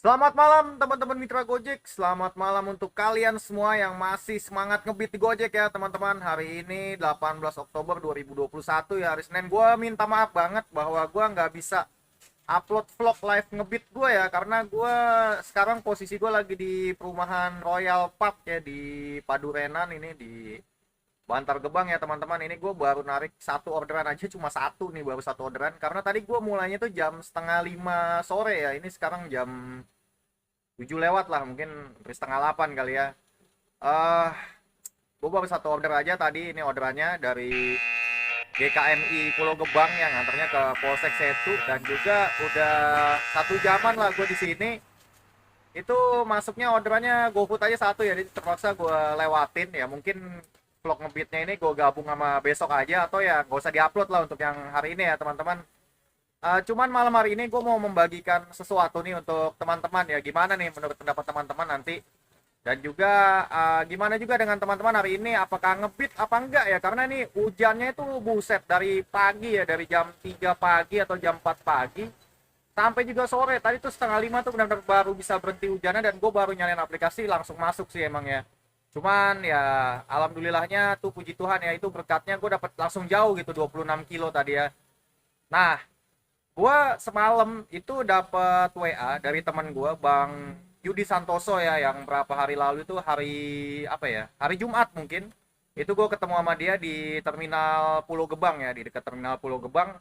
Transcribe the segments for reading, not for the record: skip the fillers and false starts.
Selamat malam teman-teman mitra Gojek. Selamat malam untuk kalian semua yang masih semangat ngebit di Gojek ya teman-teman. Hari ini 18 Oktober 2021 ya, hari Senin. Gue minta maaf banget bahwa gue nggak bisa upload vlog live ngebit gue ya, karena gue sekarang posisi gue lagi di perumahan Royal Park ya, di Padurenan ini, di Bantar Gebang ya teman-teman. Ini gue baru narik satu orderan aja, cuma satu nih, baru satu orderan, karena tadi gue mulainya tuh jam setengah 5 sore ya. Ini sekarang jam 7 lewat lah, mungkin setengah 8 kali ya. eh gue baru satu order aja tadi. Ini orderannya dari GKMI Pulau Gebang yang antarnya ke Polsek Setu, dan juga udah 1 jaman lah gue di sini. Itu masuknya orderannya GoFood aja satu ya, jadi terpaksa gue lewatin ya. Mungkin vlog ngebitnya ini gue gabung sama besok aja, atau ya gak usah diupload lah untuk yang hari ini ya teman-teman. Cuman malam hari ini gue mau membagikan sesuatu nih untuk teman-teman ya. Gimana nih menurut pendapat teman-teman nanti? Dan juga gimana juga dengan teman-teman hari ini, apakah ngebit apa enggak ya? Karena ini hujannya itu buset dari pagi ya, dari jam 3 pagi atau jam 4 pagi sampai juga sore. Tadi tuh setengah 5 tuh benar-benar baru bisa berhenti hujannya, dan gue baru nyalain aplikasi langsung masuk sih emang ya. Cuman ya alhamdulillahnya tuh, puji Tuhan ya, itu berkatnya gue dapat langsung jauh gitu, 26 kilo tadi ya. Nah, gua semalam itu dapat WA dari teman gua, Bang Yudi Santoso ya, yang berapa hari lalu itu, hari apa ya? Hari Jumat mungkin. Itu gua ketemu sama dia di Terminal Pulau Gebang ya, di dekat Terminal Pulau Gebang.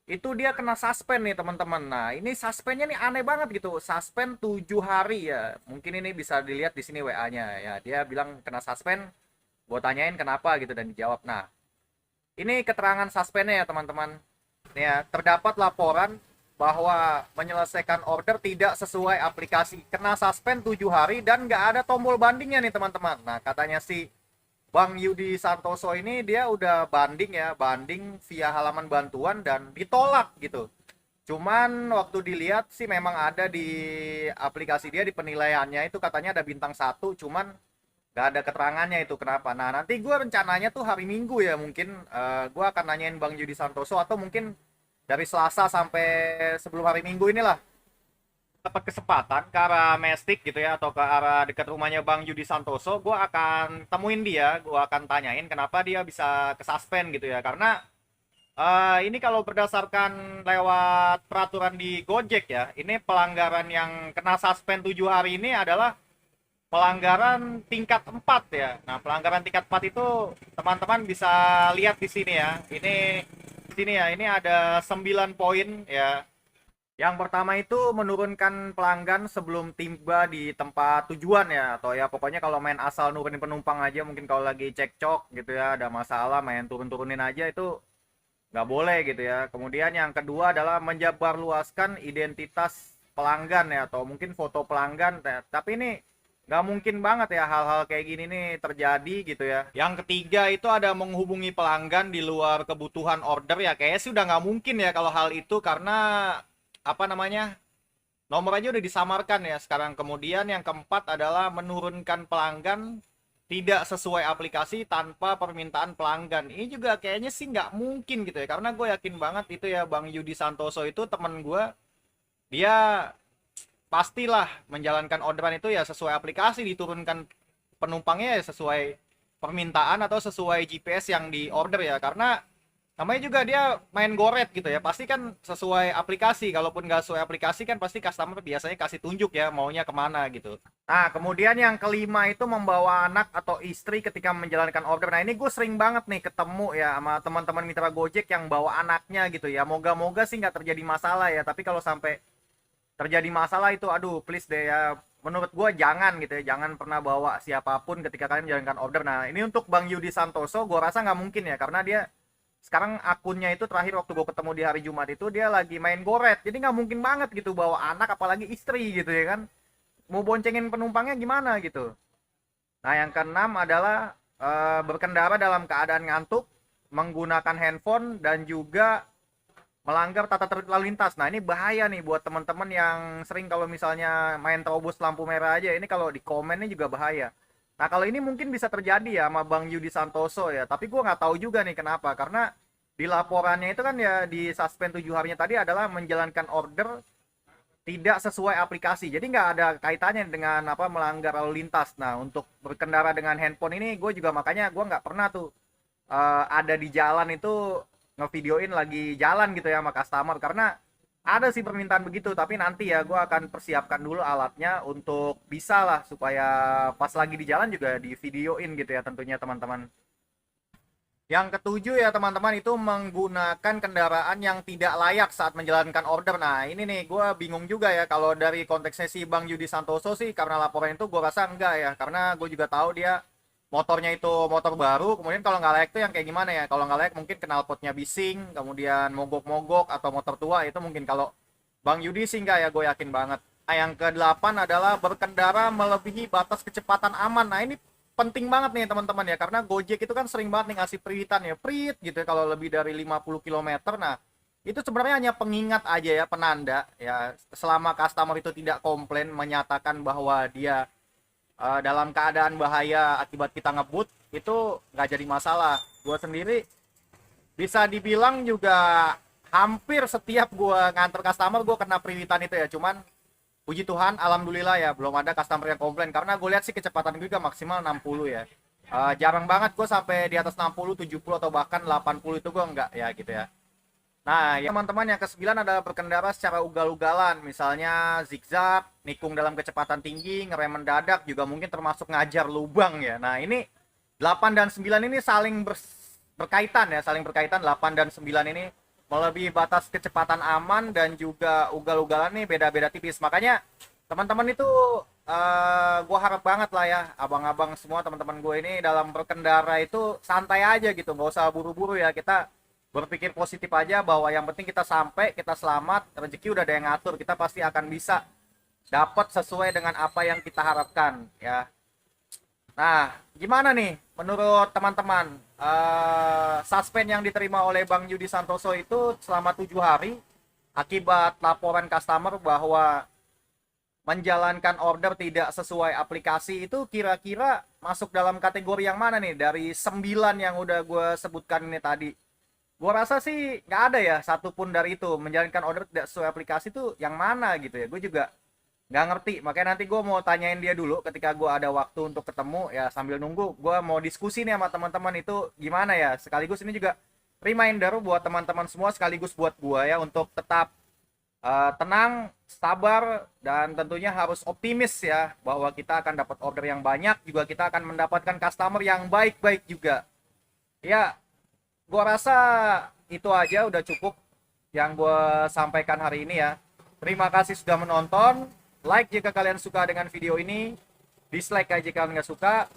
Itu dia kena suspend nih teman-teman. Nah, ini suspendnya nih aneh banget gitu. Suspend 7 hari ya. Mungkin ini bisa dilihat di sini WA-nya ya. Dia bilang kena suspend. Gua tanyain kenapa gitu dan dijawab. Nah, ini keterangan suspendnya ya teman-teman. Ya, terdapat laporan bahwa menyelesaikan order tidak sesuai aplikasi, kena suspend 7 hari dan nggak ada tombol bandingnya nih teman-teman. Nah, katanya si Bang Yudi Santoso ini, dia udah banding ya, banding via halaman bantuan dan ditolak gitu. Cuman waktu dilihat sih memang ada di aplikasi dia, di penilaiannya itu katanya ada bintang satu, cuman nggak ada keterangannya itu kenapa. Nah, nanti gue rencananya tuh hari Minggu ya, mungkin gue akan nanyain Bang Yudi Santoso, atau mungkin dari Selasa sampai sebelum hari Minggu inilah dapat kesempatan ke arah Mestik gitu ya, atau ke arah dekat rumahnya Bang Yudi Santoso. Gue akan temuin dia, gue akan tanyain kenapa dia bisa kesuspend gitu ya. Karena ini kalau berdasarkan lewat peraturan di Gojek ya, ini pelanggaran yang kena suspend 7 hari ini adalah pelanggaran tingkat 4 ya. Nah, pelanggaran tingkat 4 itu teman-teman bisa lihat di sini ya. Ini di sini ya, ini ada 9 poin ya. Yang pertama itu menurunkan pelanggan sebelum tiba di tempat tujuan ya, atau ya pokoknya kalau main asal nurunin penumpang aja, mungkin kalau lagi cekcok gitu ya, ada masalah main turun-turunin aja, itu nggak boleh gitu ya. Kemudian yang kedua adalah menjabarluaskan identitas pelanggan ya, atau mungkin foto pelanggan ya. Tapi ini nggak mungkin banget ya hal-hal kayak gini nih terjadi gitu ya. Yang ketiga itu ada menghubungi pelanggan di luar kebutuhan order ya. Kayaknya sih udah nggak mungkin ya kalau hal itu, karena apa namanya, nomor aja udah disamarkan ya sekarang. Kemudian yang keempat adalah menurunkan pelanggan tidak sesuai aplikasi tanpa permintaan pelanggan. Ini juga kayaknya sih nggak mungkin gitu ya, karena gue yakin banget itu ya, Bang Yudi Santoso itu temen gue, dia pastilah menjalankan orderan itu ya sesuai aplikasi, diturunkan penumpangnya ya sesuai permintaan atau sesuai GPS yang di order ya. Karena namanya juga dia main goret gitu ya, pasti kan sesuai aplikasi. Kalaupun nggak sesuai aplikasi kan pasti customer biasanya kasih tunjuk ya maunya kemana gitu. Nah, kemudian yang kelima itu membawa anak atau istri ketika menjalankan order. Nah, ini gue sering banget nih ketemu ya sama teman-teman mitra Gojek yang bawa anaknya gitu ya. Moga-moga sih nggak terjadi masalah ya, tapi kalau sampai terjadi masalah itu, aduh please deh ya, menurut gue jangan gitu ya, jangan pernah bawa siapapun ketika kalian menjalankan order. Nah, ini untuk Bang Yudi Santoso gue rasa nggak mungkin ya, karena dia sekarang akunnya itu, terakhir waktu gue ketemu di hari Jumat itu, dia lagi main goret, jadi nggak mungkin banget gitu bawa anak apalagi istri gitu ya kan, mau boncengin penumpangnya gimana gitu. Nah, yang keenam adalah berkendara dalam keadaan ngantuk, menggunakan handphone, dan juga melanggar tata tertib lalu lintas. Nah, ini bahaya nih buat teman-teman yang sering kalau misalnya main terobos lampu merah aja. Ini kalau di komennya juga bahaya. Nah, kalau ini mungkin bisa terjadi ya sama Bang Yudi Santoso ya. Tapi gue nggak tahu juga nih kenapa. Karena di laporannya itu kan ya, di suspend 7 harinya tadi adalah menjalankan order tidak sesuai aplikasi. Jadi nggak ada kaitannya dengan apa melanggar lalu lintas. Nah, untuk berkendara dengan handphone ini gue juga makanya gue nggak pernah tuh ada di jalan itu ngevideoin lagi jalan gitu ya sama customer, karena ada sih permintaan begitu, tapi nanti ya gue akan persiapkan dulu alatnya untuk bisa lah supaya pas lagi di jalan juga di videoin gitu ya tentunya teman-teman. Yang ketujuh ya teman-teman, itu menggunakan kendaraan yang tidak layak saat menjalankan order. Nah ini nih gue bingung juga ya, kalau dari konteksnya si Bang Yudi Santoso sih karena laporan itu gue rasa enggak ya, karena gue juga tahu dia motornya itu motor baru. Kemudian kalau nggak layak tuh yang kayak gimana ya, kalau nggak layak mungkin knalpotnya bising, kemudian mogok-mogok atau motor tua, itu mungkin. Kalau Bang Yudi sih enggak ya, gue yakin banget. Nah yang ke-8 adalah berkendara melebihi batas kecepatan aman. Nah ini penting banget nih teman-teman ya, karena Gojek itu kan sering banget nih ngasih peritan ya, prit gitu ya, kalau lebih dari 50 km. Nah itu sebenarnya hanya pengingat aja ya, penanda ya, selama customer itu tidak komplain menyatakan bahwa dia dalam keadaan bahaya akibat kita ngebut, itu nggak jadi masalah. Gue sendiri bisa dibilang juga hampir setiap gue nganter customer gue kena periwitan itu ya, cuman puji Tuhan alhamdulillah ya belum ada customer yang komplain, karena gue lihat sih kecepatan gue juga maksimal 60 ya. Jarang banget gue sampai di atas 60, 70 atau bahkan 80 itu gue enggak ya gitu ya. Nah, ya teman-teman, yang ke-9 adalah berkendara secara ugal-ugalan, misalnya zigzag, nikung dalam kecepatan tinggi, ngerem mendadak, juga mungkin termasuk ngajar lubang ya. Nah, ini 8 dan 9 ini saling berkaitan ya, saling berkaitan. 8 dan 9 ini melebihi batas kecepatan aman dan juga ugal-ugalan nih beda-beda tipis. Makanya teman-teman itu gue harap banget lah ya, abang-abang semua teman-teman gue ini dalam berkendara itu santai aja gitu, nggak usah buru-buru ya. Kita berpikir positif aja bahwa yang penting kita sampai, kita selamat, rezeki udah ada yang ngatur, kita pasti akan bisa dapat sesuai dengan apa yang kita harapkan ya. Nah, gimana nih menurut teman-teman, suspend yang diterima oleh Bang Yudi Santoso itu selama 7 hari akibat laporan customer bahwa menjalankan order tidak sesuai aplikasi, itu kira-kira masuk dalam kategori yang mana nih dari 9 yang udah gue sebutkan ini tadi? Gue rasa sih nggak ada ya satupun dari itu. Menjalankan order tidak sesuai aplikasi tuh yang mana gitu ya, gue juga nggak ngerti. Makanya nanti gue mau tanyain dia dulu ketika gue ada waktu untuk ketemu ya, sambil nunggu gue mau diskusi nih sama teman-teman itu gimana ya. Sekaligus ini juga reminder buat teman-teman semua, sekaligus buat gue ya, untuk tetap tenang, sabar, dan tentunya harus optimis ya, bahwa kita akan dapat order yang banyak, juga kita akan mendapatkan customer yang baik-baik juga ya. Gua rasa itu aja udah cukup yang gua sampaikan hari ini ya. Terima kasih sudah menonton. Like jika kalian suka dengan video ini, dislike aja jika kalian nggak suka.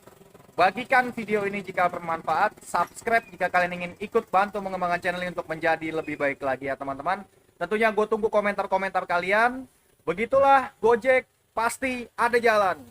Bagikan video ini jika bermanfaat, subscribe jika kalian ingin ikut bantu mengembangkan channel ini untuk menjadi lebih baik lagi ya teman-teman. Tentunya gue tunggu komentar-komentar kalian. Begitulah Gojek, pasti ada jalan.